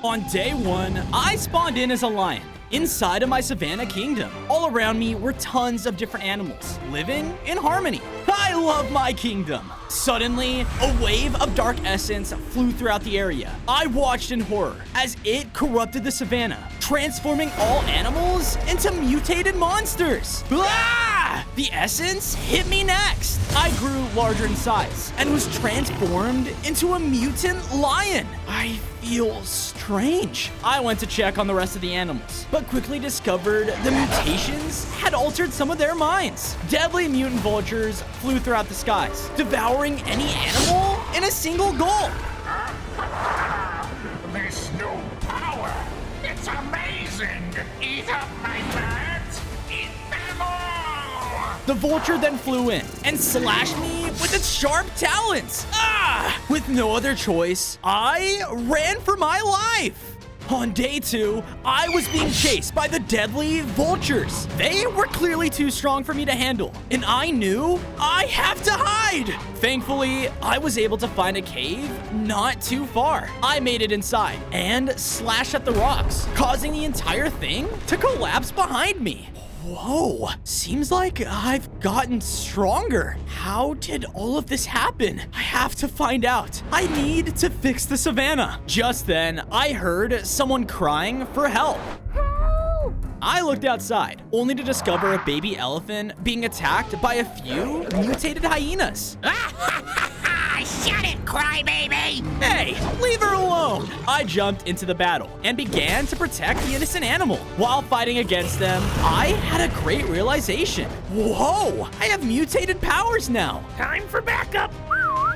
On day 1, I spawned in as a lion inside of my savannah kingdom. All around me were tons of different animals living in harmony. I love my kingdom. Suddenly, a wave of dark essence flew throughout the area. I watched in horror as it corrupted the savannah, transforming all animals into mutated monsters. Ah! The essence hit me next. I grew larger in size and was transformed into a mutant lion. I feel strange. I went to check on the rest of the animals, but quickly discovered the mutations had altered some of their minds. Deadly mutant vultures flew throughout the skies, devouring any animal in a single gulp. This new power, it's amazing! Eat up my birds! Eat them all! The vulture then flew in and slashed me with its sharp talons. Ah! With no other choice, I ran for my life. On day 2, I was being chased by the deadly vultures. They were clearly too strong for me to handle, and I knew I have to hide. Thankfully, I was able to find a cave not too far. I made it inside and slashed at the rocks, causing the entire thing to collapse behind me. Whoa, seems like I've gotten stronger. How did all of this happen? I have to find out. I need to fix the savannah. Just then, I heard someone crying for help. Help! I looked outside, only to discover a baby elephant being attacked by a few mutated hyenas. Shut it, crybaby! Hey, leave her alone! I jumped into the battle and began to protect the innocent animal. While fighting against them, I had a great realization. Whoa, I have mutated powers now. Time for backup!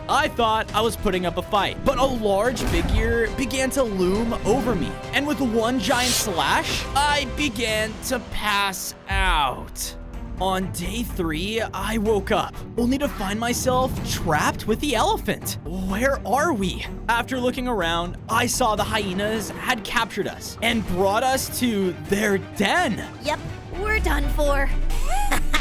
I thought I was putting up a fight, but a large figure began to loom over me. And with one giant slash, I began to pass out. On day 3, I woke up, only to find myself trapped with the elephant. Where are we? After looking around, I saw the hyenas had captured us and brought us to their den. Yep, we're done for.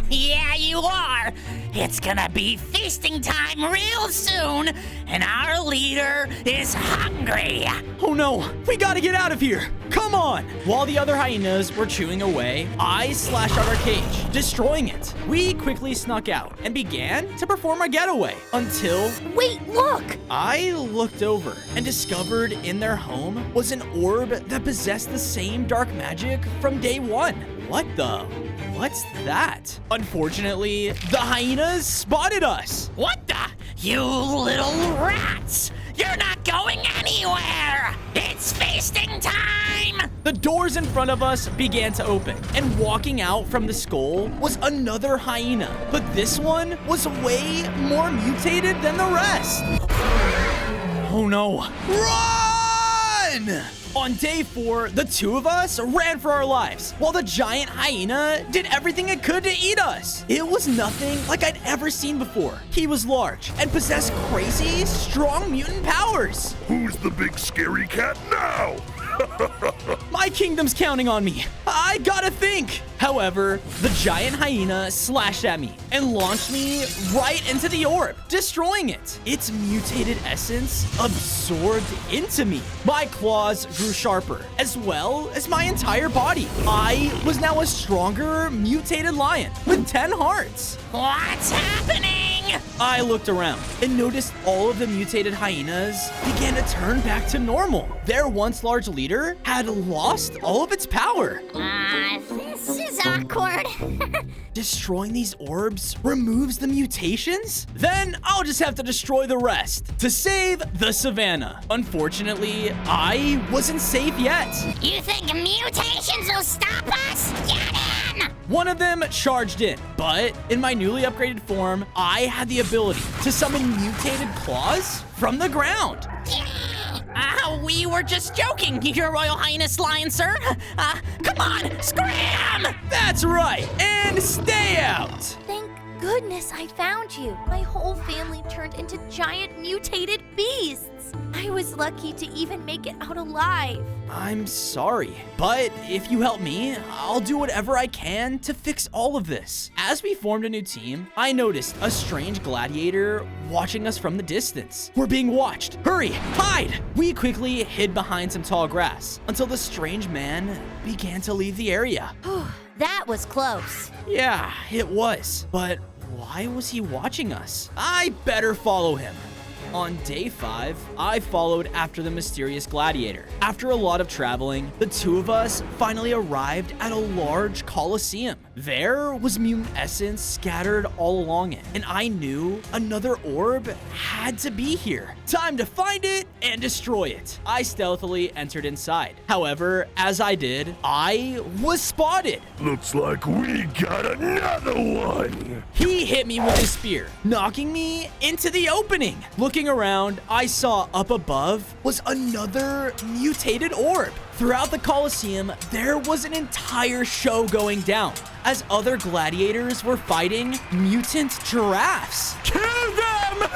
Yeah, you are! It's gonna be feasting time real soon, and our leader is hungry! Oh no, we gotta get out of here. Come on! While the other hyenas were chewing away, I slashed out our cage, destroying it. We quickly snuck out and began to perform our getaway until... Wait, look! I looked over and discovered in their home was an orb that possessed the same dark magic from day 1. What the? What's that? Unfortunately, the hyenas spotted us. What the? You little rats! You're not going anywhere! It's feasting time! The doors in front of us began to open, and walking out from the skull was another hyena, but this one was way more mutated than the rest. Oh no. Run! On day 4, the two of us ran for our lives, while the giant hyena did everything it could to eat us. It was nothing like I'd ever seen before. He was large and possessed crazy, strong mutant powers. Who's the big scary cat now? My kingdom's counting on me. I gotta think. However, the giant hyena slashed at me and launched me right into the orb, destroying it. Its mutated essence absorbed into me. My claws grew sharper, as well as my entire body. I was now a stronger, mutated lion with 10 hearts. What's happening? I looked around and noticed all of the mutated hyenas began to turn back to normal. Their once large leader had lost all of its power. This is awkward. Destroying these orbs removes the mutations? Then I'll just have to destroy the rest to save the savannah. Unfortunately, I wasn't safe yet. You think mutations will stop us? Get in! One of them charged in, but in my newly upgraded form, I had the ability to summon mutated claws from the ground. We were just joking, Your Royal Highness Lion, sir. Come on, scram! That's right, and stay out. Thank goodness I found you. My whole family turned into giant mutated beasts. Thanks. I was lucky to even make it out alive. I'm sorry, but if you help me, I'll do whatever I can to fix all of this. As we formed a new team, I noticed a strange gladiator watching us from the distance. We're being watched. Hurry, hide! We quickly hid behind some tall grass until the strange man began to leave the area. That was close. Yeah, it was. But why was he watching us? I better follow him. On day 5, I followed after the mysterious gladiator. After a lot of traveling, the two of us finally arrived at a large coliseum. There was mutant essence scattered all along it, and I knew another orb had to be here. Time to find it and destroy it. I stealthily entered inside. However, as I did, I was spotted. Looks like we got another one. He hit me with his spear, knocking me into the opening. Looking around, I saw up above was another mutated orb. Throughout the Colosseum, there was an entire show going down as other gladiators were fighting mutant giraffes. Kill them!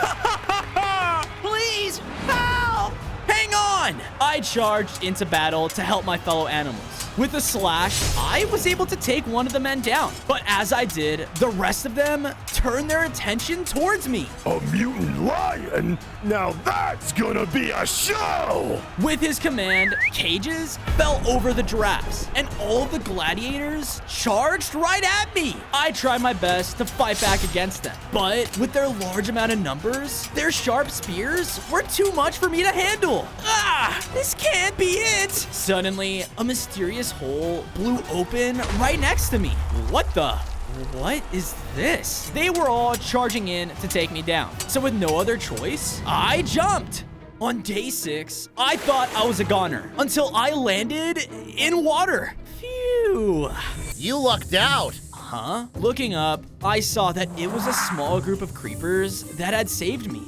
Please, help! Hang on! I charged into battle to help my fellow animals. With a slash, I was able to take one of the men down. But as I did, the rest of them turned their attention towards me. A mutant lion? Now that's gonna be a show! With his command, cages fell over the giraffes, and all of the gladiators charged right at me. I tried my best to fight back against them, but with their large amount of numbers, their sharp spears were too much for me to handle. This can't be it! Suddenly, a mysterious hole blew open right next to me. What is this? They were all charging in to take me down. So with no other choice, I jumped. On day 6, I thought I was a goner until I landed in water. Phew. You lucked out. Huh? Looking up, I saw that it was a small group of creepers that had saved me.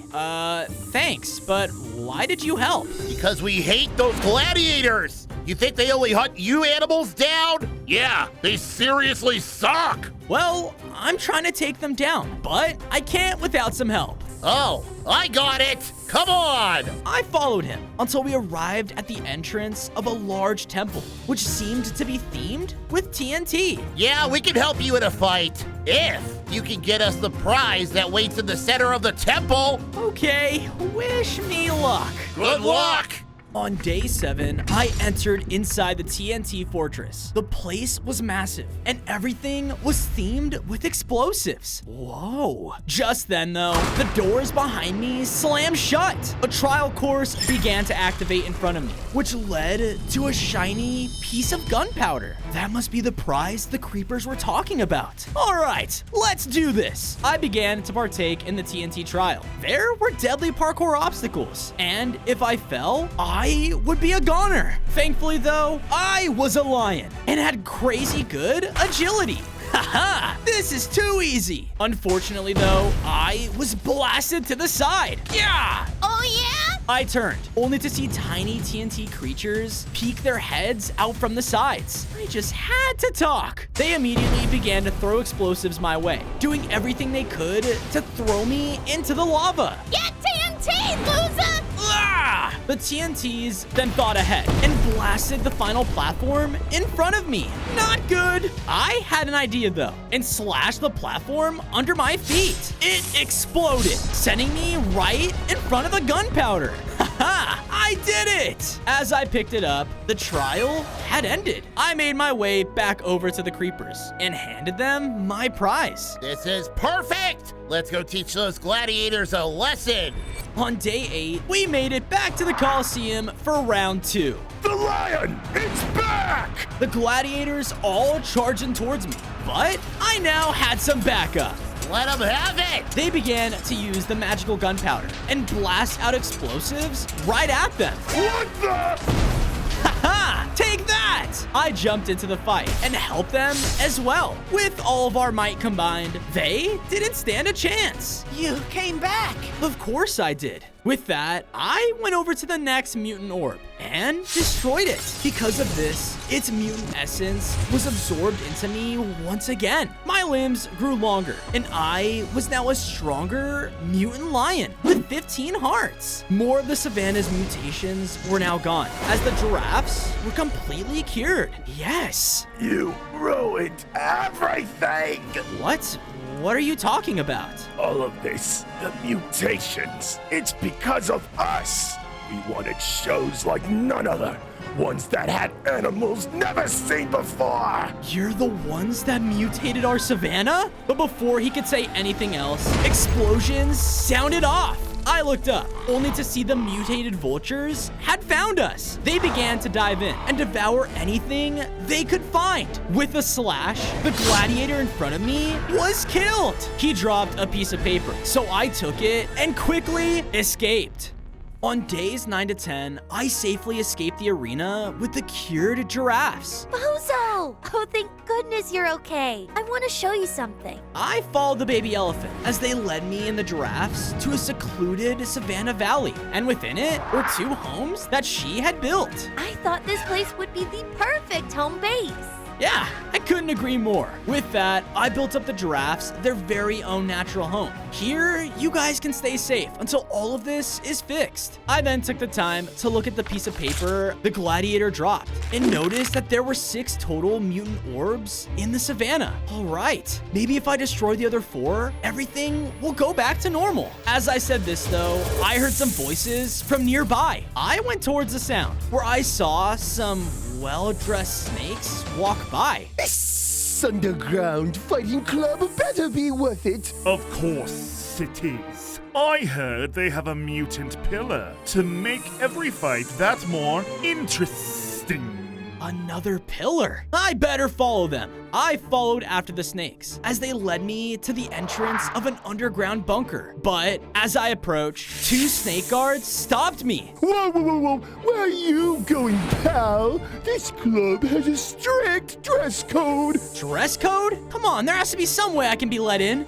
Thanks, but why did you help? Because we hate those gladiators. You think they only hunt you animals down? Yeah, they seriously suck. Well, I'm trying to take them down, but I can't without some help. Oh, I got it. Come on. I followed him until we arrived at the entrance of a large temple, which seemed to be themed with TNT. Yeah, we can help you in a fight. If you can get us the prize that waits in the center of the temple. Okay, wish me luck. Good luck. On day 7, I entered inside the TNT fortress. The place was massive, and everything was themed with explosives. Whoa. Just then, though, the doors behind me slammed shut. A trial course began to activate in front of me, which led to a shiny piece of gunpowder. That must be the prize the creepers were talking about. All right, let's do this. I began to partake in the TNT trial. There were deadly parkour obstacles, and if I fell, I would be a goner. Thankfully, though, I was a lion and had crazy good agility. Haha, this is too easy. Unfortunately, though, I was blasted to the side. Yeah! Oh, yeah? I turned, only to see tiny TNT creatures peek their heads out from the sides. I just had to talk. They immediately began to throw explosives my way, doing everything they could to throw me into the lava. Get TNT, loser! The TNTs then thought ahead and blasted the final platform in front of me. Not good. I had an idea though, and slashed the platform under my feet. It exploded, sending me right in front of the gunpowder. Haha, I did it! As I picked it up, the trial had ended. I made my way back over to the creepers and handed them my prize. This is perfect. Let's go teach those gladiators a lesson. On day 8, we made it back to the Colosseum for round 2. The lion! It's back! The gladiators all charging towards me, but I now had some backup. Let them have it. They began to use the magical gunpowder and blast out explosives right at them. What the? Haha! Take that! I jumped into the fight and helped them as well. With all of our might combined, they didn't stand a chance. You came back. Of course I did. With that, I went over to the next mutant orb and destroyed it. Because of this, its mutant essence was absorbed into me once again. My limbs grew longer, and I was now a stronger mutant lion with 15 hearts. More of the savannah's mutations were now gone, as the giraffes were completely cured. Yes. You ruined everything! What? What are you talking about? All of this, the mutations, it's because of us! We wanted shows like none other. Ones that had animals never seen before! You're the ones that mutated our savannah? But before he could say anything else, explosions sounded off. I looked up, only to see the mutated vultures had found us. They began to dive in and devour anything they could find. With a slash, the gladiator in front of me was killed. He dropped a piece of paper, so I took it and quickly escaped. On days 9 to 10, I safely escaped the arena with the cured giraffes. Bozo! Oh, thank goodness you're okay. I want to show you something. I followed the baby elephant as they led me and the giraffes to a secluded savannah valley, and within it were 2 homes that she had built. I thought this place would be the perfect home base. Yeah, I couldn't agree more. With that, I built up the giraffes their very own natural home. Here, you guys can stay safe until all of this is fixed. I then took the time to look at the piece of paper the gladiator dropped and noticed that there were 6 total mutant orbs in the savannah. All right, maybe if I destroy the other 4, everything will go back to normal. As I said this though, I heard some voices from nearby. I went towards the sound where I saw some well-dressed snakes walk by. This underground fighting club better be worth it. Of course it is. I heard they have a mutant pillar to make every fight that more interesting. Another pillar. I better follow them. I followed after the snakes as they led me to the entrance of an underground bunker. But as I approached, 2 snake guards stopped me. Whoa, whoa, whoa, whoa. Where are you going, pal? This club has a strict dress code. Dress code? Come on, there has to be some way I can be let in.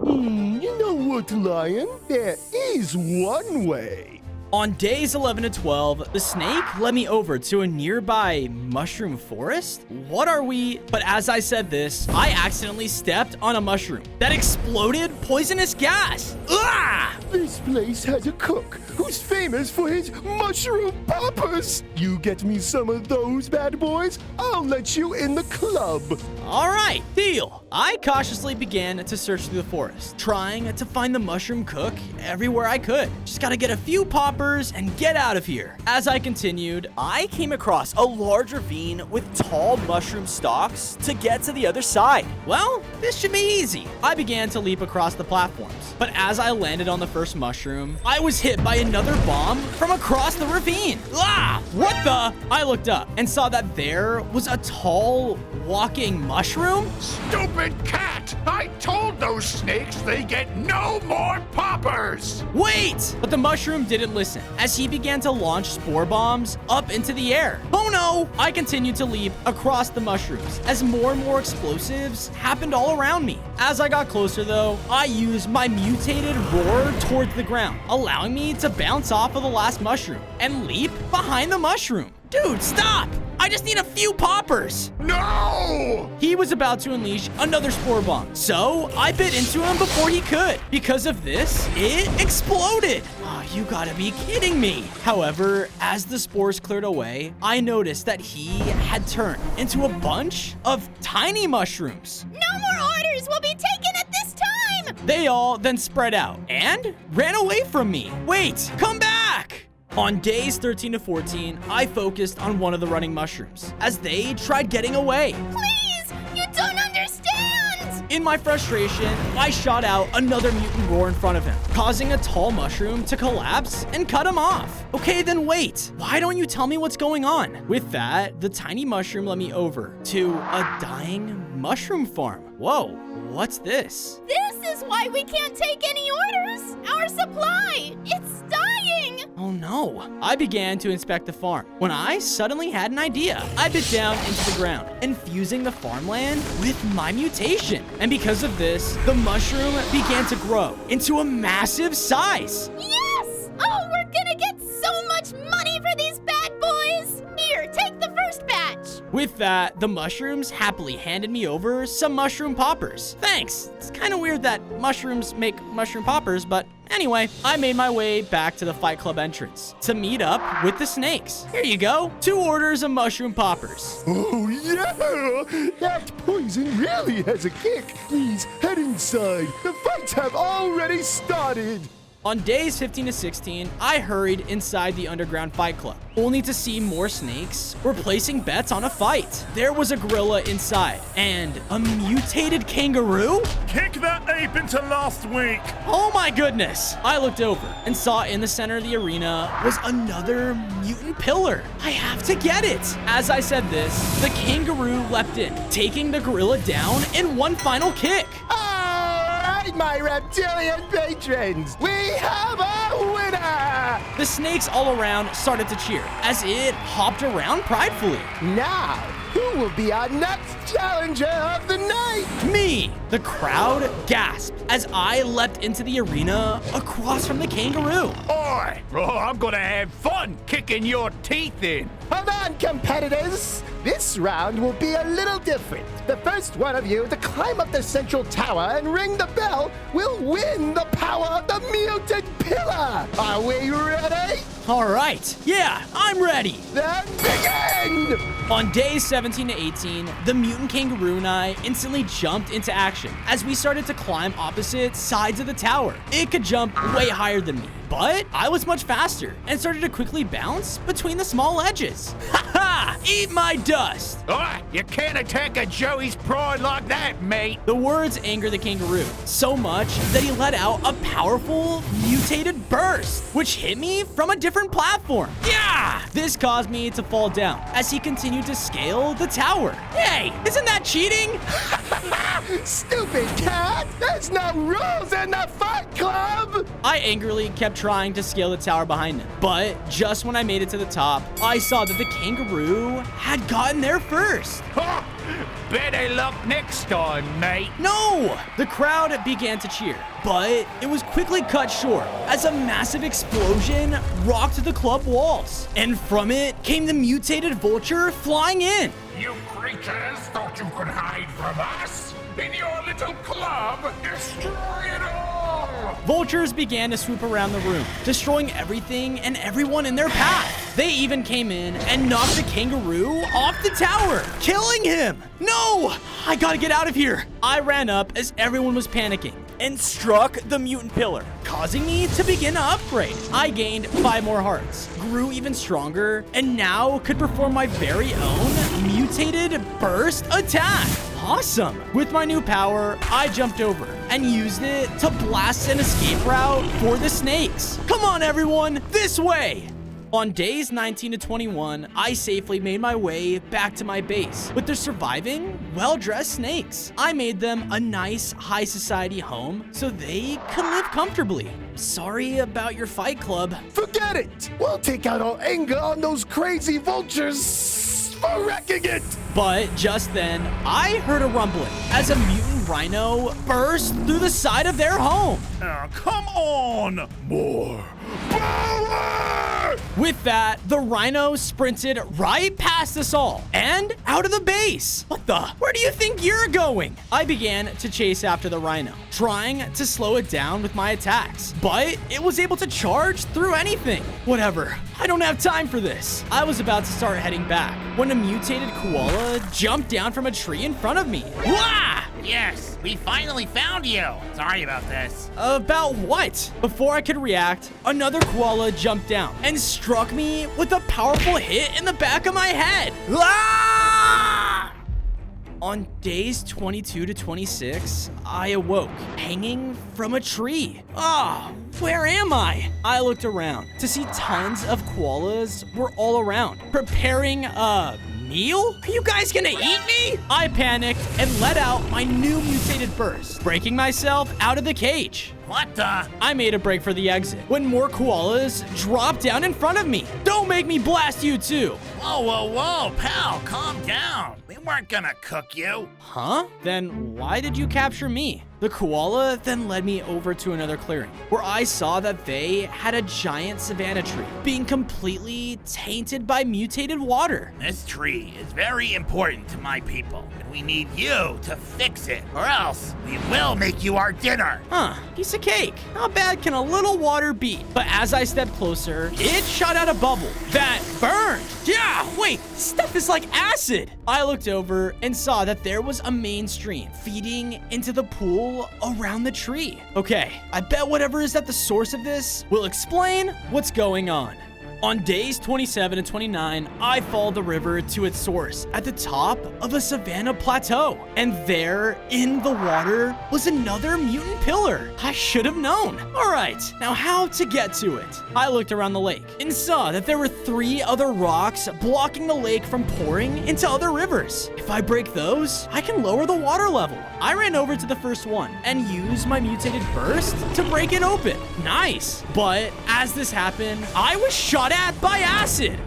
You know what, Lion? There is one way. On days 11 to 12, the snake led me over to a nearby mushroom forest. What are we? But as I said this, I accidentally stepped on a mushroom that exploded poisonous gas. Ah! This place has a cook who's famous for his mushroom poppers. You get me some of those bad boys, I'll let you in the club. All right, deal. I cautiously began to search through the forest, trying to find the mushroom cook everywhere I could. Just gotta get a few poppers and get out of here. As I continued, I came across a large ravine with tall mushroom stalks to get to the other side. Well, this should be easy. I began to leap across the platforms, but as I landed on the first mushroom, I was hit by another bomb from across the ravine. Ah! What the? I looked up and saw that there was a tall walking mushroom. Stupid cat! I told those snakes they get no more poppers! Wait! But the mushroom didn't listen as he began to launch spore bombs up into the air. Oh no! I continued to leap across the mushrooms as more and more explosives happened all around me. As I got closer though, I used my mutated roar towards the ground, allowing me to bounce off of the last mushroom and leap behind the mushroom. Dude, stop! I just need a few poppers. No! He was about to unleash another spore bomb, so I bit into him before he could. Because of this, it exploded. Oh, you gotta be kidding me. However, as the spores cleared away, I noticed that he had turned into a bunch of tiny mushrooms. No more orders will be taken at this time! They all then spread out and ran away from me. Wait, come back! On days 13 to 14, I focused on one of the running mushrooms as they tried getting away. Please! You don't understand! In my frustration, I shot out another mutant roar in front of him, causing a tall mushroom to collapse and cut him off. Okay, then wait. Why don't you tell me what's going on? With that, the tiny mushroom led me over to a dying mushroom farm. Whoa, what's this? This is why we can't take any orders! Our supply! It's dying! Oh no. I began to inspect the farm when I suddenly had an idea. I bit down into the ground, infusing the farmland with my mutation. And because of this, the mushroom began to grow into a massive size. Yes! With that, the mushrooms happily handed me over some mushroom poppers. Thanks. It's kind of weird that mushrooms make mushroom poppers, but anyway, I made my way back to the Fight Club entrance to meet up with the snakes. Here you go, 2 orders of mushroom poppers. Oh, yeah! That poison really has a kick. Please head inside. The fights have already started. On days 15 to 16, I hurried inside the underground Fight Club, only to see more snakes were placing bets on a fight. There was a gorilla inside, and a mutated kangaroo? Kick that ape into last week. Oh my goodness! I looked over and saw in the center of the arena was another mutant pillar. I have to get it! As I said this, the kangaroo leapt in, taking the gorilla down in one final kick. My reptilian patrons, we have a winner! The snakes all around started to cheer as it hopped around pridefully. Now, who will be our next challenger of the night? Me! The crowd gasped as I leapt into the arena across from the kangaroo. Oi! Oh, I'm gonna have fun kicking your teeth in. Hold on, competitors! This round will be a little different. The first one of you to climb up the central tower and ring the bell will win the power of the mutant pillar. Are we ready? All right, yeah, I'm ready. Then begin! On days 17 to 18, the mutant kangaroo and I instantly jumped into action as we started to climb opposite sides of the tower. It could jump way higher than me, but I was much faster and started to quickly bounce between the small ledges. Ha ha! Eat my dust! Oi! You can't attack a Joey's pride like that, mate. The words angered the kangaroo so much that he let out a powerful mutated burst, which hit me from a different platform. Yeah! This caused me to fall down as he continued to scale the tower. Hey, isn't that cheating? Stupid cat! There's no rules in the Fight Club! I angrily kept trying to scale the tower behind him, but just when I made it to the top, I saw that the kangaroo had gotten there first. Ha! Better luck next time, mate. No! The crowd began to cheer, but it was quickly cut short as a massive explosion rocked the club walls. And from it came the mutated vulture flying in. You creatures thought you could hide from us? In your little club, destroy it all! Vultures began to swoop around the room, destroying everything and everyone in their path. They even came in and knocked the kangaroo off the tower, killing him. No! I gotta get out of here. I ran up as everyone was panicking and struck the mutant pillar, causing me to begin to upgrade. I gained 5 more hearts, grew even stronger, and now could perform my very own mutated burst attack. Awesome! With my new power, I jumped over and used it to blast an escape route for the snakes. Come on, everyone, this way! On days 19 to 21, I safely made my way back to my base with the surviving, well-dressed snakes. I made them a nice high society home so they could live comfortably. Sorry about your Fight Club. Forget it! We'll take out our anger on those crazy vultures for wrecking it! But just then, I heard a rumbling as a mutant rhino burst through the side of their home. Oh, come on! More power! With that, the rhino sprinted right past us all and out of the base. What the? Where do you think you're going? I began to chase after the rhino, trying to slow it down with my attacks, but it was able to charge through anything. Whatever. I don't have time for this. I was about to start heading back when a mutated koala jumped down from a tree in front of me. Wah! Yes, we finally found you. Sorry about this. About what? Before I could react, another koala jumped down and struck me with a powerful hit in the back of my head. Ah! On days 22 to 26, I awoke, hanging from a tree. Ah, where am I? I looked around to see tons of koalas were all around, preparing a meal? Are you guys gonna eat me? I panicked and let out my new mutated burst, breaking myself out of the cage. What the? I made a break for the exit when more koalas dropped down in front of me. Don't make me blast you too. Whoa, pal, calm down. We weren't gonna cook you. Huh? Then why did you capture me? The koala then led me over to another clearing where I saw that they had a giant savannah tree being completely tainted by mutated water. This tree is very important to my people, and we need you to fix it, or else we will make you our dinner. Huh, piece of cake. How bad can a little water be? But as I stepped closer, it shot out a bubble that burned. Yeah, wait, stuff is like acid. I looked over and saw that there was a main stream feeding into the pool around the tree. Okay, I bet whatever is at the source of this will explain what's going on. On days 27 and 29, I followed the river to its source at the top of a savanna plateau. And there, in the water, was another mutant pillar. I should have known. All right, now how to get to it? I looked around the lake and saw that there were 3 other rocks blocking the lake from pouring into other rivers. If I break those, I can lower the water level. I ran over to the first one and used my mutated burst to break it open. Nice. But as this happened, I was shot at by acid.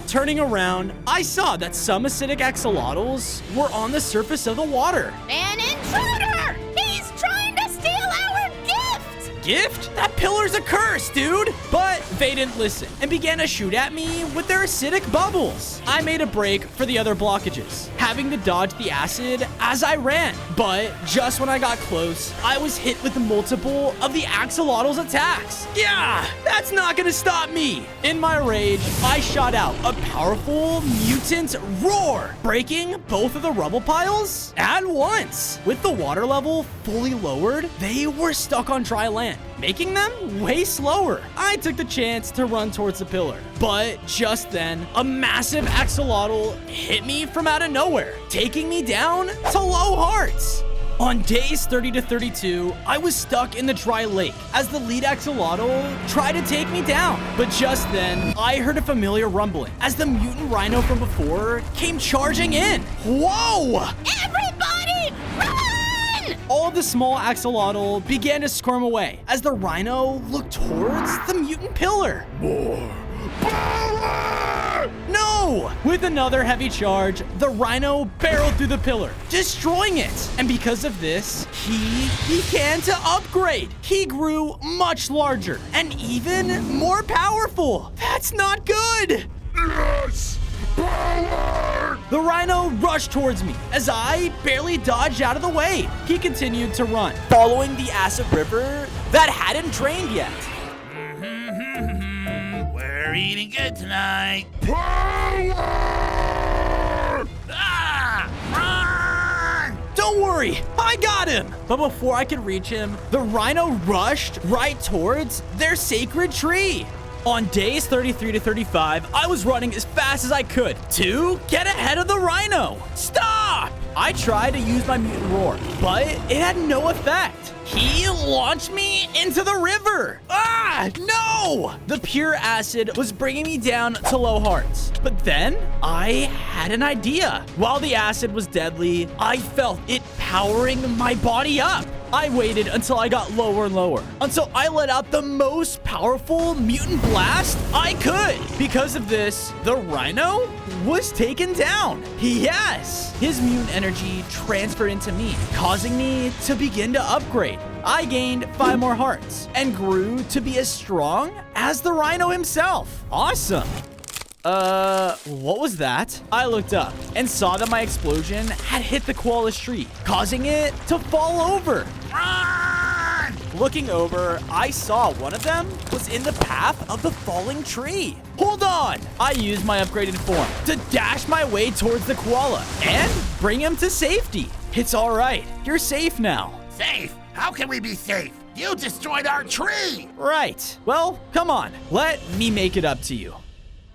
Turning around, I saw that some acidic axolotls were on the surface of the water. An intruder! He's trying to steal our gift! Gift? That pillar's a curse, dude! But they didn't listen and began to shoot at me with their acidic bubbles. I made a break for the other blockages, having to dodge the acid as I ran. But just when I got close, I was hit with multiple of the axolotls' attacks. Yeah, that's not gonna stop me. In my rage, I shot out a powerful mutant roar, breaking both of the rubble piles at once. With the water level fully lowered, they were stuck on dry land, making them way slower. I took the chance to run towards the pillar, but just then, a massive axolotl hit me from out of nowhere, taking me down to low hearts. On days 30 to 32, I was stuck in the dry lake as the lead axolotl tried to take me down. But just then, I heard a familiar rumbling as the mutant rhino from before came charging in. Whoa! Everybody, run! All of the small axolotl began to squirm away as the rhino looked towards the mutant pillar. More power! No! With another heavy charge, the rhino barreled through the pillar, destroying it. And because of this, he began to upgrade. He grew much larger and even more powerful. That's not good. Yes! Power! The rhino rushed towards me as I barely dodged out of the way. He continued to run, following the acid river that hadn't drained yet. We're eating good tonight. Power! Run! Don't worry, I got him! But before I could reach him, the rhino rushed right towards their sacred tree. On days 33 to 35, I was running as fast as I could to get ahead of the rhino. Stop! I tried to use my mutant roar, but it had no effect. He launched me into the river. No! The pure acid was bringing me down to low hearts. But then I had an idea. While the acid was deadly, I felt it powering my body up. I waited until I got lower and lower, until I let out the most powerful mutant blast I could. Because of this, the rhino was taken down. Yes, his mutant energy transferred into me, causing me to begin to upgrade. I gained 5 more hearts and grew to be as strong as the rhino himself. Awesome. What was that? I looked up and saw that my explosion had hit the koala's tree, causing it to fall over. Run! Looking over, I saw one of them was in the path of the falling tree. Hold on! I used my upgraded form to dash my way towards the koala and bring him to safety. It's all right. You're safe now. Safe? How can we be safe? You destroyed our tree! Right. Well, come on. Let me make it up to you.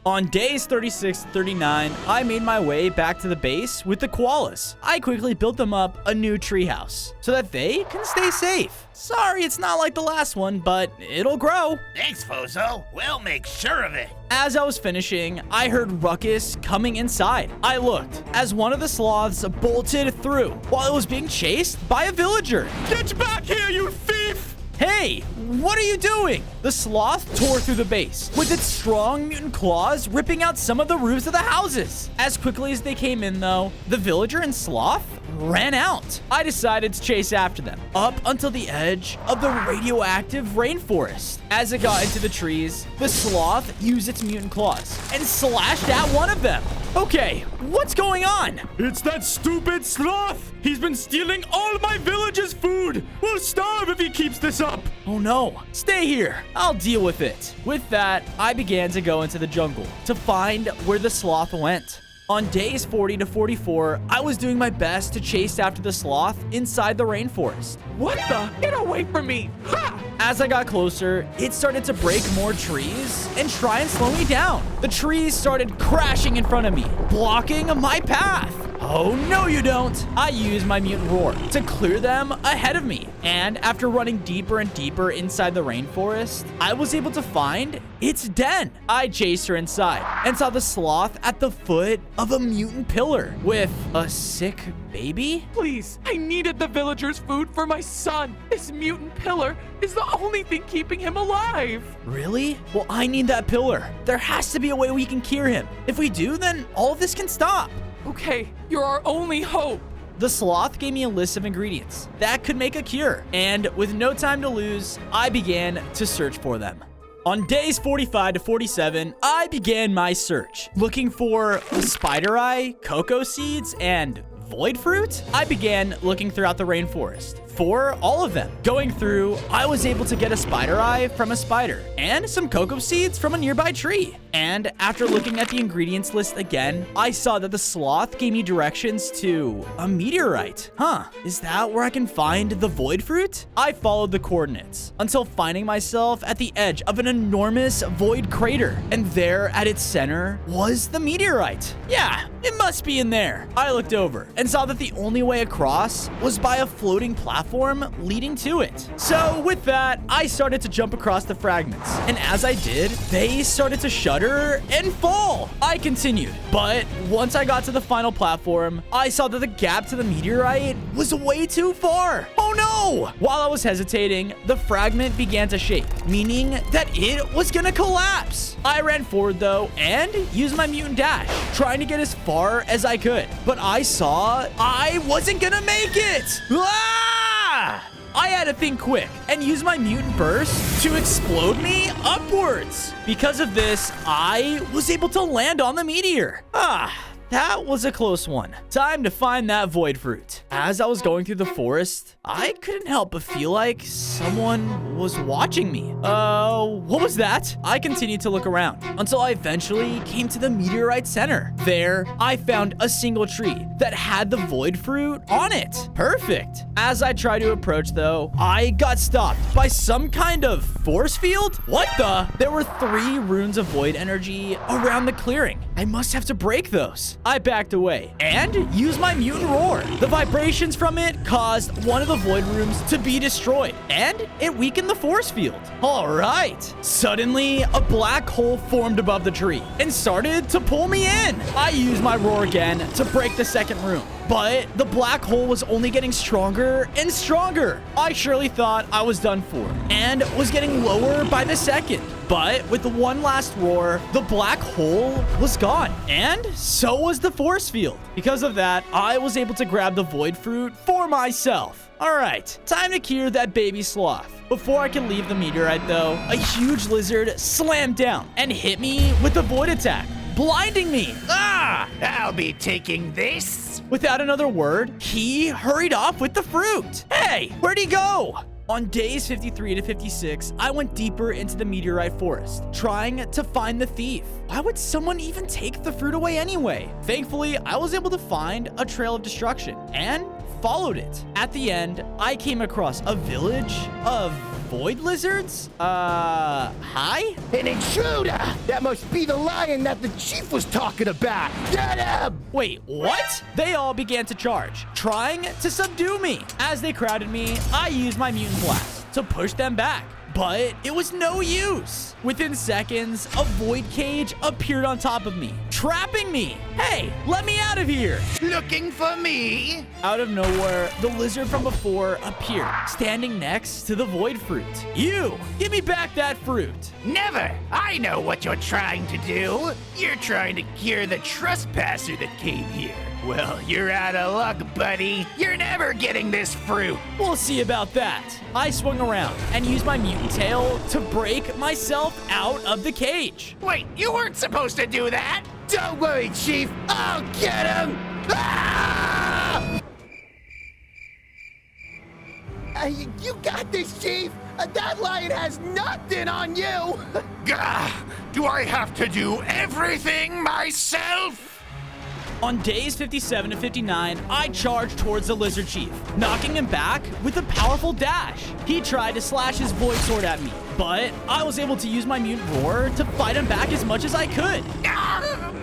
On days 36 and 39, I made my way back to the base with the koalas. I quickly built them up a new treehouse so that they can stay safe. Sorry, it's not like the last one, but it'll grow. Thanks, Fozo. We'll make sure of it. As I was finishing, I heard ruckus coming inside. I looked as one of the sloths bolted through while it was being chased by a villager. Get back here, you thief! Hey, what are you doing? The sloth tore through the base, with its strong mutant claws ripping out some of the roofs of the houses. As quickly as they came in, though, the villager and sloth ran out. I decided to chase after them, up until the edge of the radioactive rainforest. As it got into the trees, the sloth used its mutant claws and slashed at one of them. Okay, what's going on? It's that stupid sloth! He's been stealing all my village's food! We'll starve if he keeps this up! Oh no, stay here. I'll deal with it. With that, I began to go into the jungle to find where the sloth went. On days 40 to 44, I was doing my best to chase after the sloth inside the rainforest. What the? Get away from me! Ha! As I got closer, it started to break more trees and try and slow me down. The trees started crashing in front of me, blocking my path. Oh, no you don't. I used my mutant roar to clear them ahead of me. And after running deeper and deeper inside the rainforest, I was able to find its den. I chased her inside and saw the sloth at the foot of a mutant pillar with a sick baby. Please, I needed the villagers' food for my son. This mutant pillar is the only thing keeping him alive. Really? Well, I need that pillar. There has to be a way we can cure him. If we do, then all of this can stop. Okay, you're our only hope. The sloth gave me a list of ingredients that could make a cure, and with no time to lose, I began to search for them. On days 45 to 47, I began my search, looking for a spider eye, cocoa seeds, and void fruit. I began looking throughout the rainforest for all of them. Going through, I was able to get a spider eye from a spider and some cocoa seeds from a nearby tree. And after looking at the ingredients list again, I saw that the sloth gave me directions to a meteorite. Huh, is that where I can find the void fruit? I followed the coordinates until finding myself at the edge of an enormous void crater. And there at its center was the meteorite. Yeah, it must be in there. I looked over and saw that the only way across was by a floating platform leading to it. So with that, I started to jump across the fragments. And as I did, they started to shudder and fall. I continued, but once I got to the final platform, I saw that the gap to the meteorite was way too far. Oh no! While I was hesitating, the fragment began to shake, meaning that it was gonna collapse. I ran forward though and used my mutant dash, trying to get as far as I could. But I saw I wasn't gonna make it. Ah! I had to think quick and use my mutant burst to explode me upwards. Because of this, I was able to land on the meteor. That was a close one. Time to find that void fruit. As I was going through the forest, I couldn't help but feel like someone was watching me. What was that? I continued to look around until I eventually came to the meteorite center. There, I found a single tree that had the void fruit on it. Perfect. As I tried to approach though, I got stopped by some kind of force field. What the? There were 3 runes of void energy around the clearing. I must have to break those. I backed away and used my mutant roar. The vibrations from it caused one of the void rooms to be destroyed, and it weakened the force field. All right. Suddenly, a black hole formed above the tree and started to pull me in. I used my roar again to break the second room, but the black hole was only getting stronger and stronger. I surely thought I was done for and was getting lower by the second. But with the one last roar, the black hole was gone, and so was the force field. Because of that, I was able to grab the void fruit for myself. All right, time to cure that baby sloth. Before I could leave the meteorite though, a huge lizard slammed down and hit me with the void attack, blinding me. I'll be taking this. Without another word, he hurried off with the fruit. Hey, where'd he go? On days 53 to 56, I went deeper into the meteorite forest, trying to find the thief. Why would someone even take the fruit away anyway? Thankfully, I was able to find a trail of destruction and followed it. At the end, I came across a village of void lizards? Hi? An intruder! That must be the lion that the chief was talking about! Get him! Wait, what? They all began to charge, trying to subdue me. As they crowded me, I used my mutant blast to push them back. but it was no use. Within seconds, a void cage appeared on top of me, trapping me. Hey, let me out of here. Looking for me? Out of nowhere, the lizard from before appeared, standing next to the void fruit. You, give me back that fruit. Never. I know what you're trying to do. You're trying to cure the trespasser that came here. Well, you're out of luck, buddy. You're never getting this fruit. We'll see about that. I swung around and used my mutant tail to break myself out of the cage. Wait, you weren't supposed to do that. Don't worry, Chief. I'll get him. Ah! You got this, Chief. That lion has nothing on you. Gah! Do I have to do everything myself? On days 57 to 59, I charged towards the lizard chief, knocking him back with a powerful dash. He tried to slash his void sword at me, but I was able to use my mutant roar to fight him back as much as I could.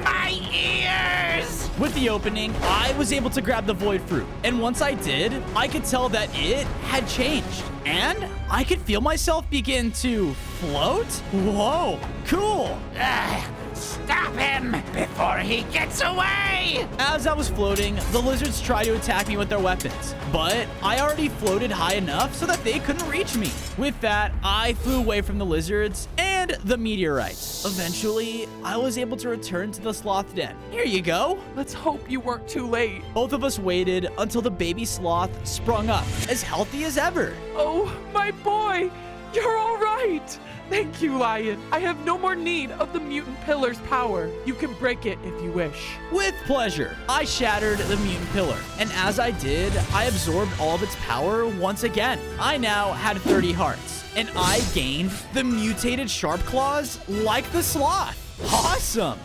My ears! With the opening, I was able to grab the void fruit, and once I did, I could tell that it had changed, and I could feel myself begin to float. Whoa, cool. Stop him before he gets away! As I was floating, the lizards tried to attack me with their weapons, but I already floated high enough so that they couldn't reach me. With that, I flew away from the lizards and the meteorites. Eventually, I was able to return to the sloth den. Here you go. Let's hope you weren't too late. Both of us waited until the baby sloth sprung up, as healthy as ever. Oh, my boy! You're all right! Thank you, Lion. I have no more need of the mutant pillar's power. You can break it if you wish. With pleasure. I shattered the mutant pillar, and as I did, I absorbed all of its power once again. I now had 30 hearts, and I gained the mutated sharp claws like the sloth. Awesome!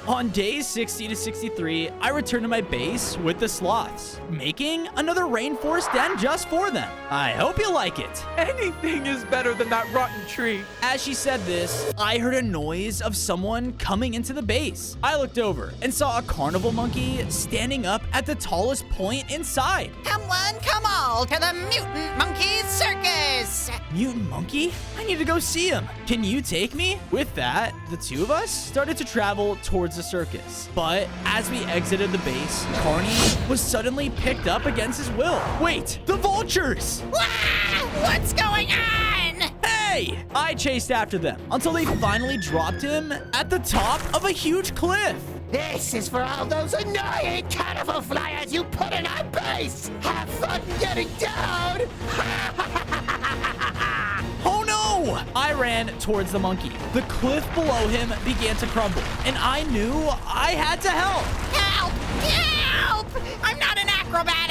On days 60 to 63, I returned to my base with the sloths, making another rainforest den just for them. I hope you like it. Anything is better than that rotten tree. As she said this, I heard a noise of someone coming into the base. I looked over and saw a carnival monkey standing up at the tallest point inside. Come one, come all to the Mutant Monkey Circus! Mutant monkey? I need to go see him. Can you take me? With that, the two of us started to travel towards the circus. But as we exited the base, Carney was suddenly picked up against his will. Wait, the vultures! Wah! What's going on? Hey! I chased after them until they finally dropped him at the top of a huge cliff. This is for all those annoying carnival flyers you put in our base. Have fun getting down. Oh no! I ran towards the monkey. The cliff below him began to crumble, and I knew I had to help. Help! Help! I'm not an acrobat.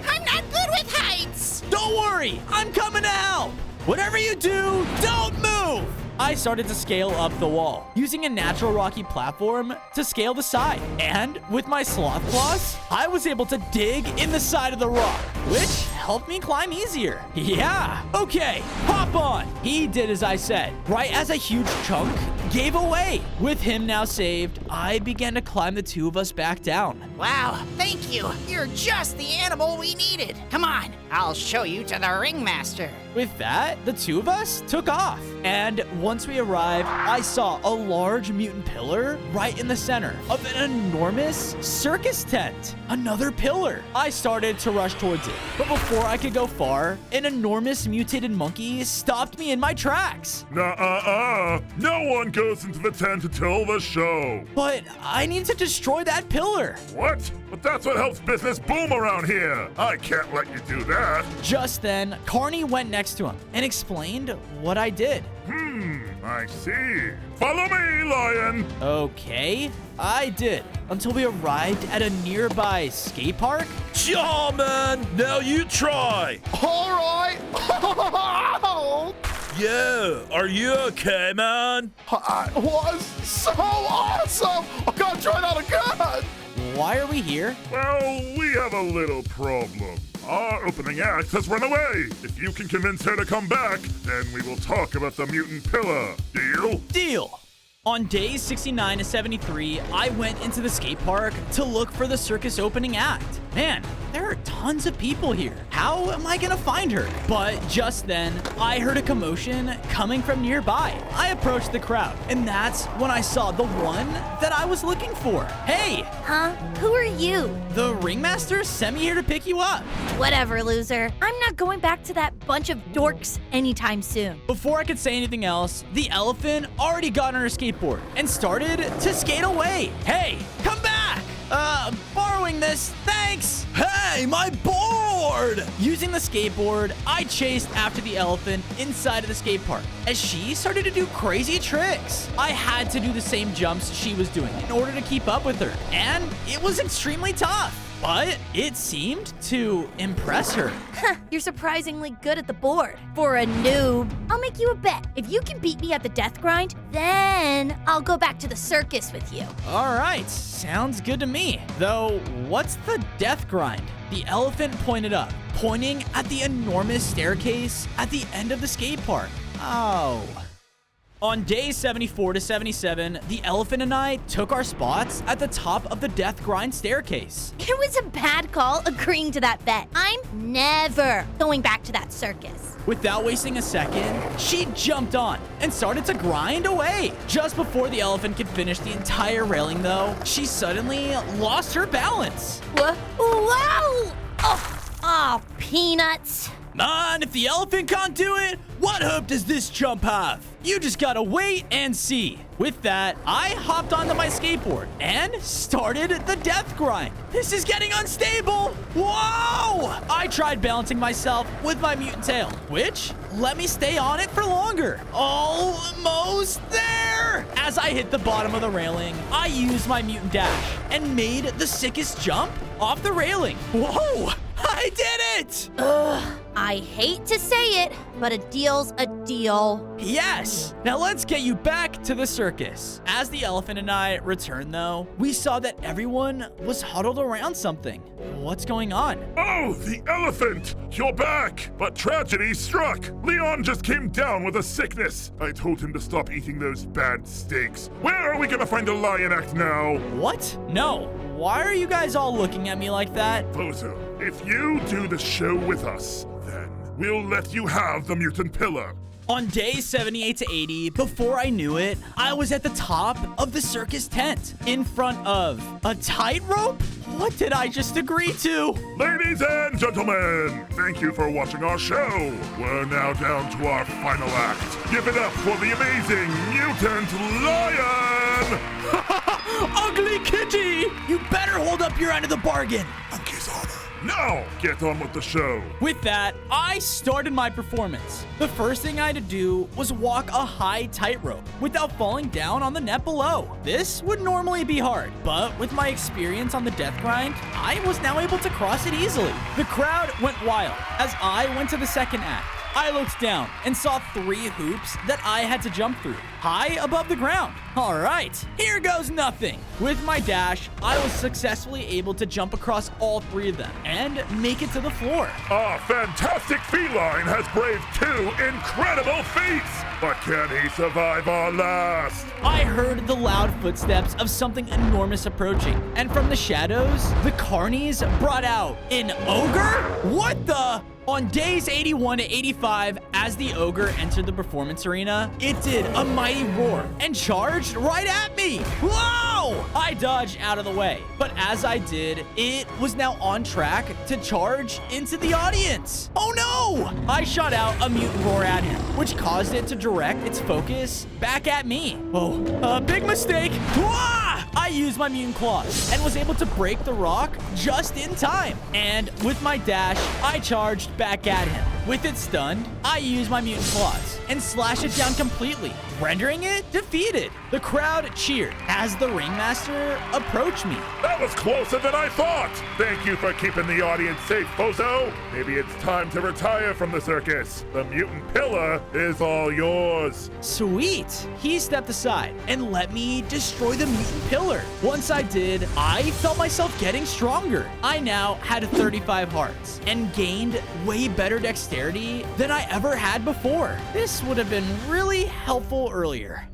I'm not good with heights. Don't worry, I'm coming to help. Whatever you do, don't move. I started to scale up the wall, using a natural rocky platform to scale the side. And with my sloth claws, I was able to dig in the side of the rock, which helped me climb easier. Yeah, okay, hop on. He did as I said, right as a huge chunk gave away. With him now saved, I began to climb the two of us back down. Wow, thank you. You're just the animal we needed. Come on, I'll show you to the ringmaster. With that, the two of us took off. And once we arrived, I saw a large mutant pillar right in the center of an enormous circus tent. Another pillar. I started to rush towards it, but before I could go far, an enormous mutated monkey stopped me in my tracks. No one goes into the tent until the show. But I need to destroy that pillar. What? But that's what helps business boom around here. I can't let you do that. Just then, Carney went next to him and explained what I did. I see. Follow me, Lion. Okay, I did, until we arrived at a nearby skate park. Yeah, man. Now you try. All right. Yeah, are you okay, man? That was so awesome. I gotta try that again. Why are we here? Well, we have a little problem. Our opening act has run away. If you can convince her to come back, then we will talk about the mutant pillar. Deal? Deal. On days 69 to 73, I went into the skate park to look for the circus opening act. Man, there are tons of people here. How am I gonna find her? But just then, I heard a commotion coming from nearby. I approached the crowd, and that's when I saw the one that I was looking for. Hey! Huh? Who are you? The ringmaster sent me here to pick you up. Whatever, loser. I'm not going back to that bunch of dorks anytime soon. Before I could say anything else, the elephant already got on her skateboard and started to skate away. Hey, come back! Borrowing this, thanks! Hey, my board! Using the skateboard, I chased after the elephant inside of the skate park as she started to do crazy tricks. I had to do the same jumps she was doing in order to keep up with her, and it was extremely tough. But it seemed to impress her. You're surprisingly good at the board. For a noob, I'll make you a bet. If you can beat me at the death grind, then I'll go back to the circus with you. All right, sounds good to me. Though, what's the death grind? The elephant pointed up, pointing at the enormous staircase at the end of the skate park. Oh. On days 74 to 77, the elephant and I took our spots at the top of the death grind staircase. It was a bad call agreeing to that bet. I'm never going back to that circus. Without wasting a second, she jumped on and started to grind away. Just before the elephant could finish the entire railing, though, she suddenly lost her balance. Whoa! Oh, peanuts. Man, if the elephant can't do it, what hope does this chump have? You just gotta wait and see. With that, I hopped onto my skateboard and started the death grind. This is getting unstable. Whoa! I tried balancing myself with my mutant tail, which let me stay on it for longer. Almost there! As I hit the bottom of the railing, I used my mutant dash and made the sickest jump off the railing. Whoa! I did it! I hate to say it, but a deal's a deal. Yes! Now let's get you back to the circus. As the elephant and I returned, though, we saw that everyone was huddled around something. What's going on? Oh, the elephant! You're back! But tragedy struck! Leon just came down with a sickness. I told him to stop eating those bad steaks. Where are we gonna find a lion act now? What? No. Why are you guys all looking at me like that? Bozo, if you do the show with us, then we'll let you have the mutant pillar. On days 78 to 80, before I knew it, I was at the top of the circus tent, in front of a tightrope? What did I just agree to? Ladies and gentlemen, thank you for watching our show. We're now down to our final act. Give it up for the amazing mutant lion! Ugly kitty! You better hold up your end of the bargain. Monkey's honor. Now, get on with the show. With that, I started my performance. The first thing I had to do was walk a high tightrope without falling down on the net below. This would normally be hard, but with my experience on the death grind, I was now able to cross it easily. The crowd went wild as I went to the second act. I looked down and saw 3 hoops that I had to jump through, high above the ground. All right, here goes nothing. With my dash, I was successfully able to jump across all 3 of them and make it to the floor. Our fantastic feline has braved 2 incredible feats, but can he survive our last? I heard the loud footsteps of something enormous approaching, and from the shadows, the carnies brought out an ogre? What the? On days 81 to 85, as the ogre entered the performance arena, it did a mighty roar and charged right at me. Whoa! I dodged out of the way, but as I did, it was now on track to charge into the audience. Oh no! I shot out a mutant roar at him, which caused it to direct its focus back at me. Oh, a big mistake. Whoa! I used my mutant claws and was able to break the rock just in time. And with my dash, I charged back at him. With it stunned, I used my mutant claws and slashed it down completely, rendering it defeated. The crowd cheered as the ringmaster approached me. That was closer than I thought. Thank you for keeping the audience safe, Bozo. Maybe it's time to retire from the circus. The mutant pillar is all yours. Sweet. He stepped aside and let me destroy the mutant pillar. Once I did, I felt myself getting stronger. I now had 35 hearts and gained way better dexterity than I ever had before. This would have been really helpful earlier.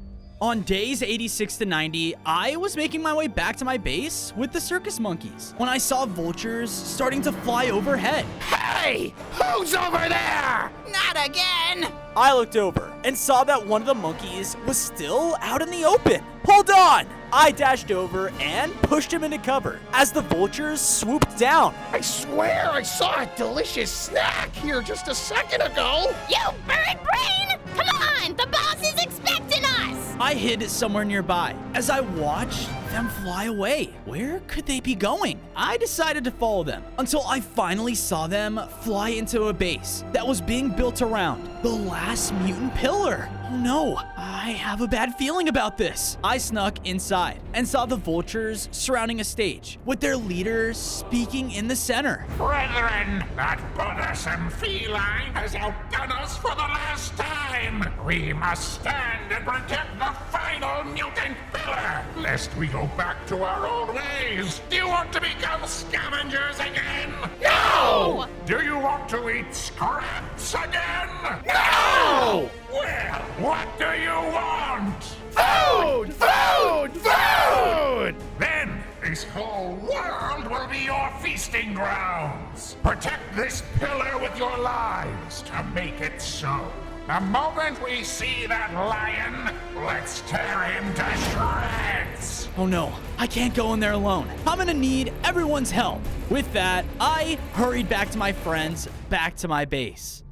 On days 86 to 90, I was making my way back to my base with the circus monkeys when I saw vultures starting to fly overhead. Hey! Who's over there? Not again! I looked over and saw that one of the monkeys was still out in the open. Hold on! I dashed over and pushed him into cover as the vultures swooped down. I swear I saw a delicious snack here just a second ago. You bird brain! Come on, the boss is expecting us! I hid somewhere nearby as I watched them fly away. Where could they be going? I decided to follow them until I finally saw them fly into a base that was being built around the last mutant pillar. Oh no, I have a bad feeling about this. I snuck inside and saw the vultures surrounding a stage with their leaders speaking in the center. Brethren, that bothersome feline has outdone us for the last time. We must stand and protect the final mutant pillar, lest we go back to our old ways. Do you want to become scavengers again? No! Do you want to eat scraps again? No! Well, what do you want? Food! Food! Food! Then this whole world will be your feasting grounds. Protect this pillar with your lives to make it so. The moment we see that lion, let's tear him to shreds. Oh no, I can't go in there alone. I'm gonna need everyone's help. With that, I hurried back to my friends, back to my base.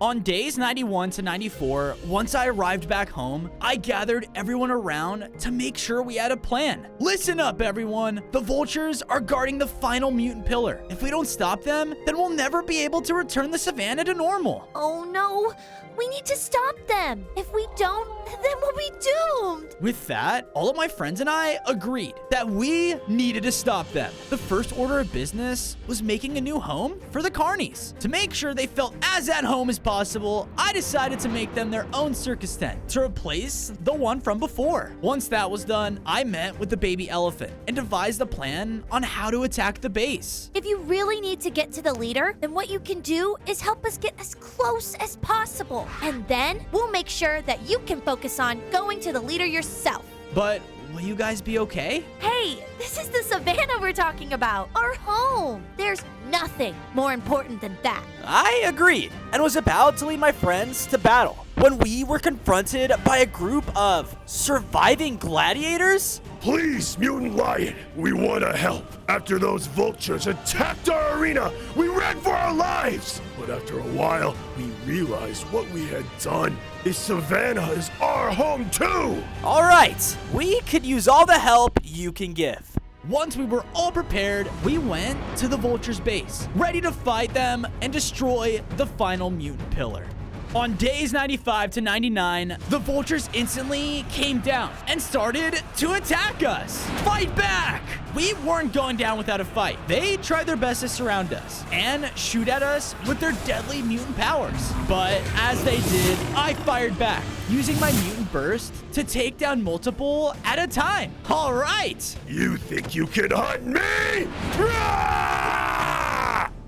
On days 91 to 94, once I arrived back home, I gathered everyone around to make sure we had a plan. Listen up, everyone. The vultures are guarding the final mutant pillar. If we don't stop them, then we'll never be able to return the savannah to normal. Oh no, we need to stop them. If we don't, then we'll be doomed. With that, all of my friends and I agreed that we needed to stop them. The first order of business was making a new home for the carnies. To make sure they felt as at home as possible, I decided to make them their own circus tent to replace the one from before. Once that was done, I met with the baby elephant and devised a plan on how to attack the base. If you really need to get to the leader, then what you can do is help us get as close as possible. And then we'll make sure that you can focus on going to the leader yourself. But will you guys be okay? Hey, this is the savannah we're talking about, our home. There's nothing more important than that. I agreed and was about to lead my friends to battle when we were confronted by a group of surviving gladiators. Please, Mutant Lion, we want to help. After those vultures attacked our arena, we ran for our lives. But after a while, we realized what we had done. This savannah is our home too. All right, we could use all the help you can give. Once we were all prepared, we went to the vultures' base, ready to fight them and destroy the final mutant pillar. On days 95 to 99, the vultures instantly came down and started to attack us. Fight back! We weren't going down without a fight. They tried their best to surround us and shoot at us with their deadly mutant powers. But as they did, I fired back, using my mutant burst to take down multiple at a time. All right! You think you can hunt me? Rah!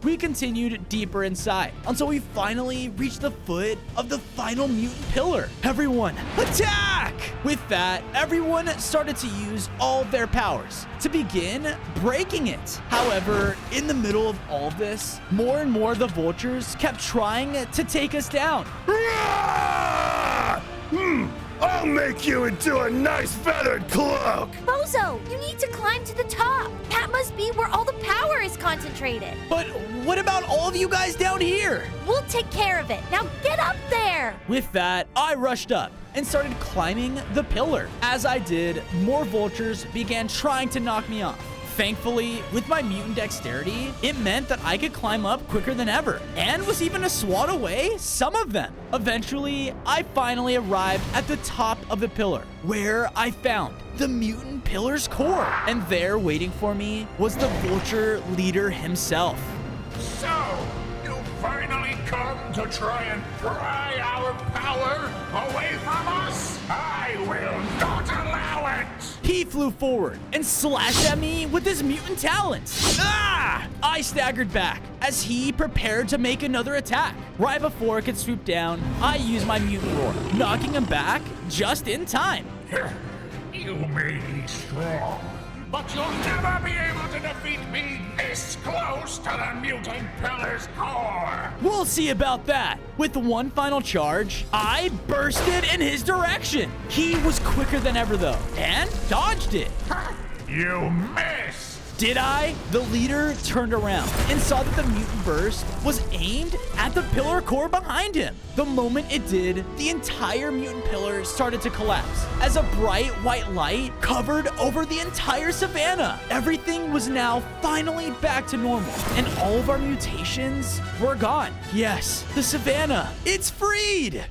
We continued deeper inside until we finally reached the foot of the final mutant pillar. Everyone, attack! With that, everyone started to use all of their powers to begin breaking it. However, in the middle of all of this, more and more of the vultures kept trying to take us down. Rah! I'll make you into a nice feathered cloak. Bozo, you need to climb to the top. That must be where all the power is concentrated. But what about all of you guys down here? We'll take care of it. Now get up there. With that, I rushed up and started climbing the pillar. As I did, more vultures began trying to knock me off. Thankfully, with my mutant dexterity, it meant that I could climb up quicker than ever and was even to swat away some of them. Eventually, I finally arrived at the top of the pillar where I found the mutant pillar's core. And there waiting for me was the vulture leader himself. So, you finally come to try and pry our power away from us? I will not allow it! He flew forward and slashed at me with his mutant talons. Ah! I staggered back as he prepared to make another attack. Right before it could swoop down, I used my mutant roar, knocking him back just in time. You may be strong, but you'll never be able to defeat me this close to the mutant pillar's core. We'll see about that. With one final charge, I bursted in his direction. He was quicker than ever though, and dodged it. You missed. Did I? The leader turned around and saw that the mutant burst was aimed at the pillar core behind him. The moment it did, the entire mutant pillar started to collapse as a bright white light covered over the entire savannah. Everything was now finally back to normal, and all of our mutations were gone. Yes, the savannah, it's freed!